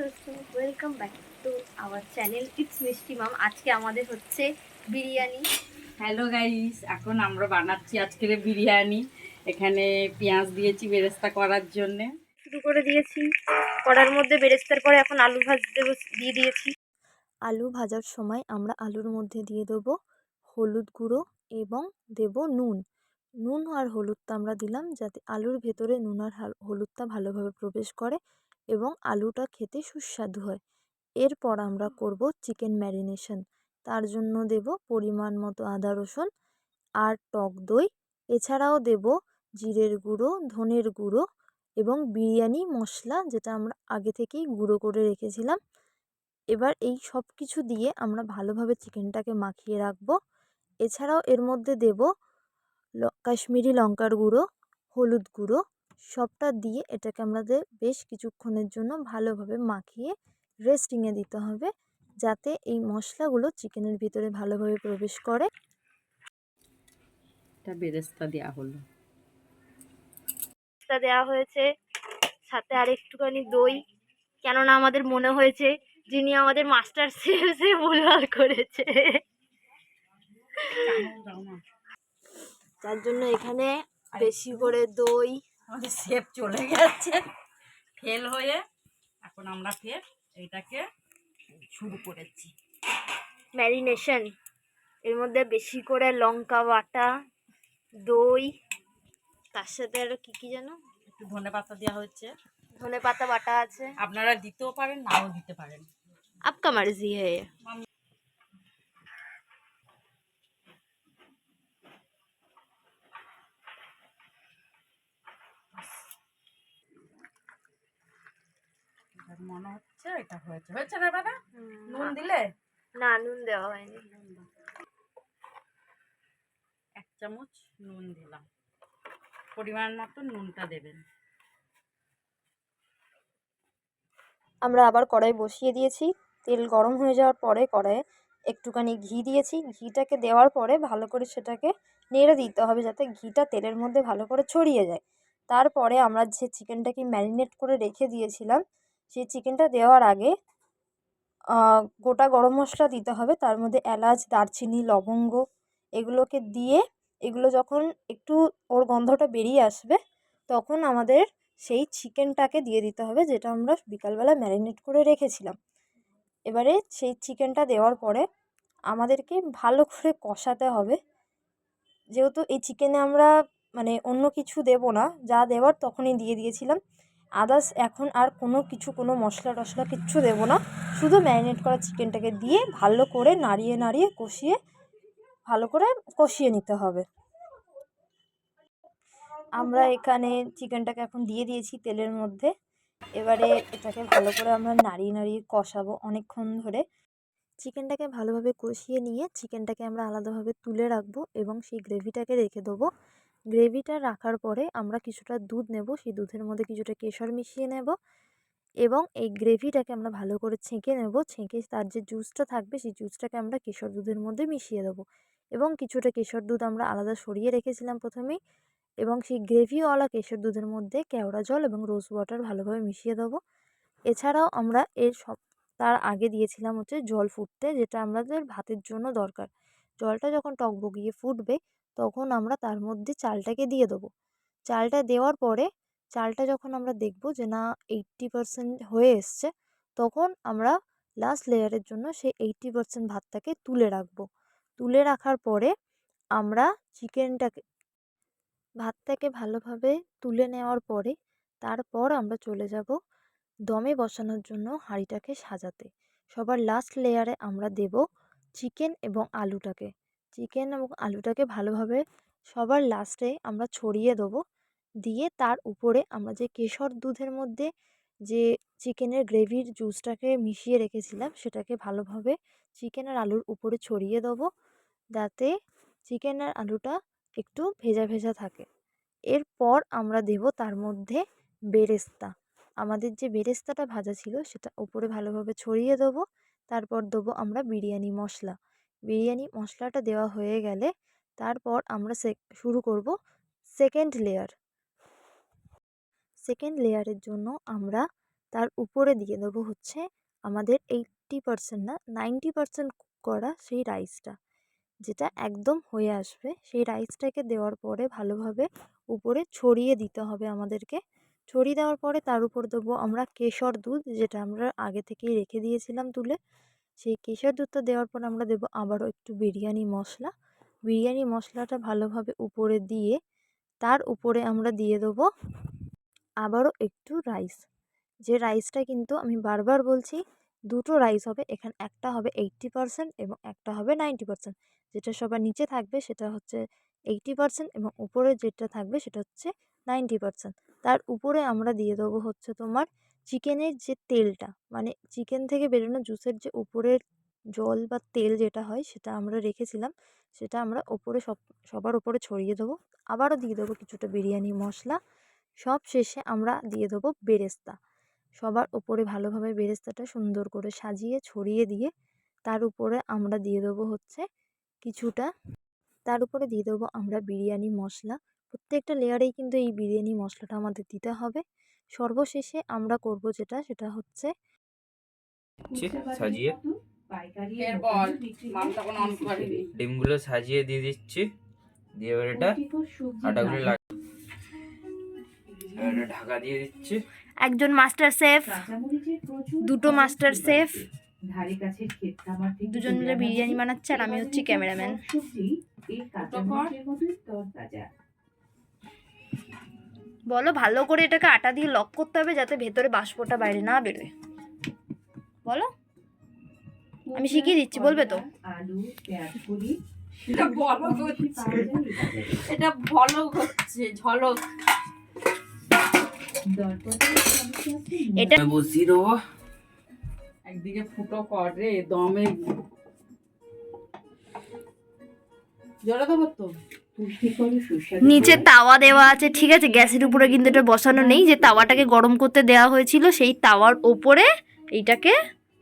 দোস্তো, welcome back to our channel it's Mishti mum. আজকে আমাদের হচ্ছে বিরিয়ানি। হ্যালো গাইস, এখন আমরা বানাচ্ছি আজকের বিরিয়ানি। এখানে পেঁয়াজ দিয়েছি বেরেস্তা করার জন্য। শুরু করে দিয়েছি কড়ার মধ্যে বেরেস্তার পরে এখন আলু ভাজতে দিয়ে দিয়েছি। আলু ভাজার সময় আমরা আলুর মধ্যে দিয়ে দেবো হলুদ গুঁড়ো এবং দেব নুন। নুন আর হলুদটা আমরা দিলাম যাতে আলুর ভেতরে নুন আর হলুদটা ভালোভাবে প্রবেশ করে এবং আলুটা খেতে সুস্বাদু হয়। এরপর আমরা করব চিকেন ম্যারিনেশন। তার জন্য দেব পরিমাণ মতো আদা রসুন আর টক দই। এছাড়াও দেব জিরের গুঁড়ো, ধনের গুঁড়ো এবং বিরিয়ানি মশলা, যেটা আমরা আগে থেকেই গুঁড়ো করে রেখেছিলাম। এবার এই সব কিছু দিয়ে আমরা ভালোভাবে চিকেনটাকে মাখিয়ে রাখব। এছাড়াও এর মধ্যে দেব কাশ্মীরি লঙ্কার গুঁড়ো, হলুদ গুঁড়ো, সবটা দিয়ে এটাকে আমাদের বেশ কিছুক্ষণের জন্য ভালোভাবে মাখিয়ে রেস্টিংয়ে দিতে হবে, যাতে এই মশলাগুলো চিকেনের ভিতরে ভালোভাবে প্রবেশ করে। এটা বেরেস্তা দেওয়া হলো। দেওয়া হয়েছে, সাথে আর একটুখানি দই, কেননা আমাদের মনে হয়েছে যিনি আমাদের মাস্টার শেফ সে ভুলভাল করেছে, তার জন্য এখানে বেশি করে দই। আমাদের শেফ চলে গেছে ফেল হয়ে, এখন আমরা ফের এইটাকে শুরু করেছি ম্যারিনেশন। এর মধ্যে বেশি করে লঙ্কা বাটা, দই, তার সাথে আরো কি কি যেন একটু ধনেপাতা দেওয়া হচ্ছে। ধনেপাতা বাটা আছে। আপনারা দিতেও পারেন, নাও দিতে পারেন, आपका मर्जी है ये। মনে হচ্ছে এটা হয়েছে হয়েছে না বাবা? নুন দিলে? না, নুন দেওয়া হয়নি। 1 চামচ নুন দিলাম, পরিমাণ মতো নুনটা দেবেন। আমরা আবার কড়াই বসিয়ে দিয়েছি। তেল গরম হয়ে যাওয়ার পরে কড়াইয়ে একটুখানি ঘি দিয়েছি। ঘিটাকে দেওয়ার পরে ভালো করে সেটাকে নেড়ে দিতে হবে, যাতে ঘিটা তেলের মধ্যে ভালো করে ছড়িয়ে যায়। তারপরে আমরা যে চিকেনটাকে ম্যারিনেট করে রেখে দিয়েছিলাম, সেই চিকেনটা দেওয়ার আগে গোটা গরম মশলা দিতে হবে। তার মধ্যে এলাচ, দারচিনি, লবঙ্গ এগুলোকে দিয়ে, এগুলো যখন একটু ওর গন্ধটা বেরিয়ে আসবে, তখন আমাদের সেই চিকেনটাকে দিয়ে দিতে হবে, যেটা আমরা বিকালবেলা ম্যারিনেট করে রেখেছিলাম। এবারে সেই চিকেনটা দেওয়ার পরে আমাদেরকে ভালো করে কষাতে হবে। যেহেতু এই চিকেনে আমরা মানে অন্য কিছু দেব না, যা দেওয়ার তখনই দিয়ে দিয়েছিলাম। আদার্স এখন আর কোনো মশলা টশলা কিচ্ছু দেবো না। শুধু ম্যারিনেট করা চিকেনটাকে দিয়ে ভালো করে নাড়িয়ে নাড়িয়ে ভালো করে কষিয়ে নিতে হবে। আমরা এখানে চিকেনটাকে এখন দিয়ে দিয়েছি তেলের মধ্যে। এবারে এটাকে ভালো করে আমরা নাড়িয়ে নাড়িয়ে কষাবো অনেকক্ষণ ধরে। চিকেনটাকে ভালোভাবে কষিয়ে নিয়ে চিকেনটাকে আমরা আলাদাভাবে তুলে রাখবো এবং সেই গ্রেভিটাকে রেখে দেবো। গ্রেভিটা রাখার পরে আমরা কিছুটা দুধ নেব, সেই দুধের মধ্যে কিছুটা কেশর মিশিয়ে নেব এবং এই গ্রেভিটাকে আমরা ভালো করে ছেঁকে নেব। ছেঁকে তার যে জুসটা থাকবে, সেই জুসটাকে আমরা কেশর দুধের মধ্যে মিশিয়ে দেবো এবং কিছুটা কেশর দুধ আমরা আলাদা সরিয়ে রেখেছিলাম প্রথমেই, এবং সেই গ্রেভিওয়ালা কেশর দুধের মধ্যে কেওড়া জল এবং রোজ ওয়াটার ভালোভাবে মিশিয়ে দেবো। এছাড়াও আমরা তার আগে দিয়েছিলাম হচ্ছে জল ফুটতে, যেটা আমাদের ভাতের জন্য দরকার। জলটা যখন টকবগিয়ে ফুটবে, তখন আমরা তার মধ্যে চালটাকে দিয়ে দেবো। চালটা দেওয়ার পরে চালটা যখন আমরা দেখব যে না 80% হয়ে এসছে, তখন আমরা লাস্ট লেয়ারের জন্য সেই 80% ভাতটাকে তুলে রাখবো। তুলে রাখার পরে আমরা ভাতটাকে ভালোভাবে তুলে নেওয়ার পরে তারপর আমরা চলে যাব দমে বসানোর জন্য হাঁড়িটাকে সাজাতে। সবার লাস্ট লেয়ারে আমরা দেব চিকেন এবং আলুটাকে। চিকেন এবং আলুটাকে ভালোভাবে সবার লাস্টে আমরা ছড়িয়ে দেবো। দিয়ে তার উপরে আমরা যে কেশর দুধের মধ্যে যে চিকেনের গ্রেভির জুসটাকে মিশিয়ে রেখেছিলাম, সেটাকে ভালোভাবে চিকেন আর আলুর উপরে ছড়িয়ে দেবো, যাতে চিকেন আর আলুটা একটু ভেজা ভেজা থাকে। এরপর আমরা দেব তার মধ্যে বেরেস্তা। আমাদের যে বেরেস্তাটা ভাজা ছিল সেটা উপরে ভালোভাবে ছড়িয়ে দেবো। তারপর দেবো আমরা বিরিয়ানি মশলা। বিরিয়ানি মশলাটা দেওয়া হয়ে গেলে তারপর আমরা শুরু করব সেকেন্ড লেয়ার। সেকেন্ড লেয়ারের জন্য আমরা তার উপরে দিয়ে দেবো হচ্ছে আমাদের 80% না 90% কুক করা সেই রাইসটা, যেটা একদম হয়ে আসবে। সেই রাইসটাকে দেওয়ার পরে ভালোভাবে উপরে ছড়িয়ে দিতে হবে আমাদেরকে। ছড়িয়ে দেওয়ার পরে তার উপর দেবো আমরা কেশর দুধ, যেটা আমরা আগে থেকেই রেখে দিয়েছিলাম তুলে। সেই কেশর দুধটা দেওয়ার পর আমরা দেবো আবারও একটু বিরিয়ানি মশলা। বিরিয়ানি মশলাটা ভালোভাবে উপরে দিয়ে তার উপরে আমরা দিয়ে দেবো আবারও একটু রাইস। যে রাইসটা কিন্তু আমি বারবার বলছি, দুটো রাইস হবে এখানে, একটা হবে 80% এবং একটা হবে 90%। যেটা সবার নিচে থাকবে সেটা হচ্ছে 80% এবং উপরে যেটা থাকবে সেটা হচ্ছে 90%। তার উপরে আমরা দিয়ে দেবো হচ্ছে তোমার চিকেনের যে তেলটা, মানে চিকেন থেকে বেরোনো জুসের যে উপরের জল বা তেল যেটা হয় সেটা আমরা রেখেছিলাম, সেটা আমরা ওপরে সবার ওপরে ছড়িয়ে দেবো। আবারও দিয়ে দেবো কিছুটা বিরিয়ানি মশলা। সব শেষে আমরা দিয়ে দেবো বেরেস্তা। সবার ওপরে ভালোভাবে বেরেস্তাটা সুন্দর করে সাজিয়ে ছড়িয়ে দিয়ে তার উপরে আমরা দিয়ে দেবো হচ্ছে কিছুটা, তার উপরে দিয়ে দেবো আমরা বিরিয়ানি মশলা। প্রত্যেকটা লেয়ারেই কিন্তু এই বিরিয়ানি মশলাটা আমাদের দিতে হবে। সর্বশেষে আমরা করব যেটা, সেটা হচ্ছে সাজিয়ে ফের বল মামটা কোনো অন করেনি। ডিমগুলো সাজিয়ে দিয়ে দিচ্ছি, দিয়ে এবার এটা আটাগুলো ঢাকা দিয়ে দিচ্ছি। একজন মাস্টার শেফ, দুটো মাস্টার শেফ, দুজন মিলে বিরিয়ানি বানাচ্ছে আর আমি হচ্ছি ক্যামেরাম্যান। বলো, ভালো করে এটাকে আটা দিয়ে লক করতে হবে যাতে ভেতরে বাষ্পটা বাইরে না বেরোয়। বলো, আমি শিখিয়ে দিচ্ছি, বলবে তো? এটা বলো হচ্ছে, এটা বলো হচ্ছে ঝলক। এটা বসিয়ে দেবো। একদিকে ফুটো কর রে দমে, জলে দেবো তো। নিচে তাওয়া দেওয়া আছে, ঠিক আছে? গ্যাসের উপরে কিন্তু এটা বসানো নেই, যে তাওয়াটাকে গরম করতে দেওয়া হয়েছিল সেই তাওয়ার ওপরে এইটাকে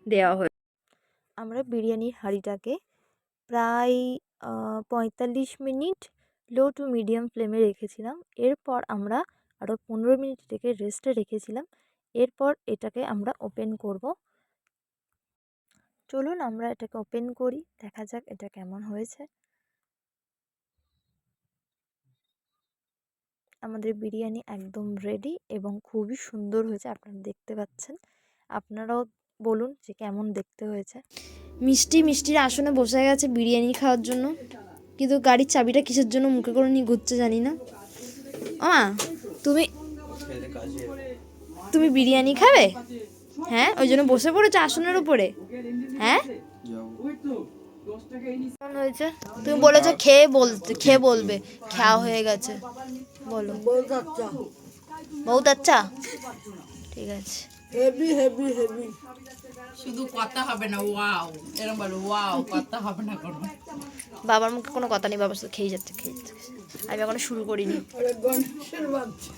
দেওয়া হয়েছে। আমরা বিরিয়ানির হাঁড়িটাকে প্রায় 45 মিনিট লো টু মিডিয়াম ফ্লেমে রেখেছিলাম। এরপর আমরা আরও 15 মিনিট থেকে রেস্টে রেখেছিলাম। এরপর এটাকে আমরা ওপেন করব। চলুন আমরা এটাকে ওপেন করি, দেখা যাক এটা কেমন হয়েছে। আমাদের বিরিয়ানি একদম রেডি এবং খুবই সুন্দর হয়েছে, আপনারা দেখতে পাচ্ছেন। আপনারাও বলুন যে কেমন দেখতে হয়েছে। মিষ্টির আসনে বসে গেছে বিরিয়ানি খাওয়ার জন্য, কিন্তু গাড়ির চাবিটা কিসের জন্য মুখে করে নিয়ে ঘুরছে জানি না। তুমি বিরিয়ানি খাবে? হ্যাঁ, ওই জন্য বসে পড়েছো আসনের উপরে। হ্যাঁ, কেমন হয়েছে? তুমি বলেছো খেয়ে বলবে, খাওয়া হয়ে গেছে। বলো, বহুত আচ্ছা। ঠিক আছে, হেভি হেভি হেভি। শুধু কথা হবে না, ওয়াও এরকম বলো, ওয়াও কথা হবে না কোনো। বাবার মুখে কোনো কথা নেই, বাবার সাথে খেয়ে যাচ্ছে। আমি এখনো শুরু করিনি। গণেশের বাচ্চা।